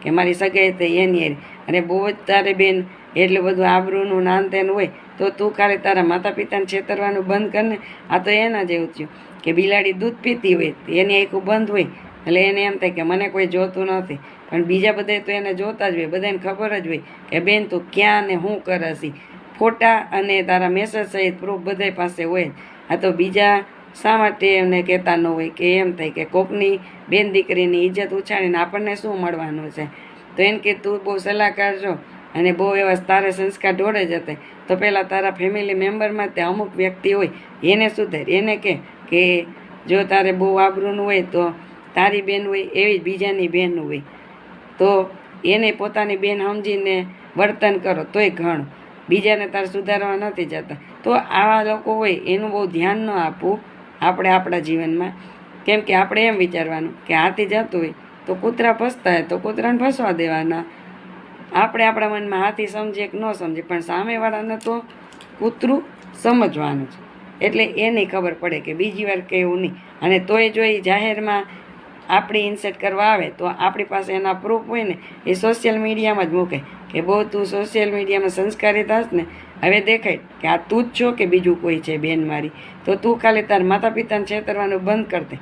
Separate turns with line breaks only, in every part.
કે મારી સગાઈ થઈ એની હારે, અને બહુ જ તારે બેન એટલું બધું આબરૂનું નાન તેન હોય તો તું ખાલી તારા માતા પિતાને છેતરવાનું બંધ કર ને. આ તો એના જેવું થયું કે બિલાડી દૂધ પીતી હોય એની આખું બંધ હોય એટલે એને એમ થાય કે મને કોઈ જોતું નથી, પણ બીજા બધા તો એને જોતા જ હોય, બધાને ખબર જ હોય કે બેન તું ક્યાં ને શું કરશી. ફોટા અને તારા મેસેજ સહિત પ્રૂફ બધા પાસે હોય. આ તો બીજા શા માટે એમને કહેતા ન હોય કે એમ થાય કે કોકની બેન દીકરીની ઇજ્જત ઉછાળીને આપણને શું મળવાનું છે. તો એને કે તું બહુ સલાહકાર છો અને બહુ એવા તારે સંસ્કાર ઢોળે જતા, તો પહેલાં તારા ફેમિલી મેમ્બરમાં તે અમુક વ્યક્તિ હોય એને સુધાર, એને કે જો તારે બહુ આબરૂનું હોય તો તારી બેન હોય એવી જ બીજાની બેન હોય તો એને પોતાની બેન સમજીને વર્તન કરો તોય ઘણું, બીજાને તારે સુધારવા નથી જતા. તો આવા લોકો હોય એનું બહુ ધ્યાન ન આપવું આપણે આપણા જીવનમાં. કેમ કે આપણે એમ વિચારવાનું કે હાથી જતું હોય તો કૂતરા ફસતા હોય તો કૂતરાને ફસવા દેવાના. આપણે આપણા મનમાં હાથી સમજીએ કે ન સમજીએ, પણ સામેવાળાને તો કૂતરું સમજવાનું છે, એટલે એને ખબર પડે કે બીજી વાર કહેવું નહીં. અને તોય જો એ જાહેરમાં આપણી ઇન્સર્ટ કરવા આવે તો આપણી પાસે એના પ્રૂફ હોય ને એ સોશિયલ મીડિયામાં જ મૂકે કે બહુ તું સોશિયલ મીડિયામાં સંસ્કારી થાશ ને, હવે દેખાય કે આ તું જ છો કે બીજું કોઈ છે બેન મારી, તો તું ખાલી તાર માતા પિતાને છેતરવાનું બંધ કર દે,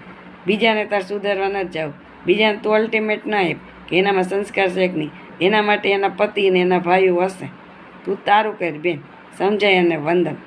બીજાને તાર સુધારવા ન જાવ. બીજાને તું અલ્ટિમેટ ના આપ કે એનામાં સંસ્કાર છે કે નહીં, એના માટે એના પતિ ને એના ભાઈઓ હશે. તું તારું કર બેન. સમજાય અને વંદન.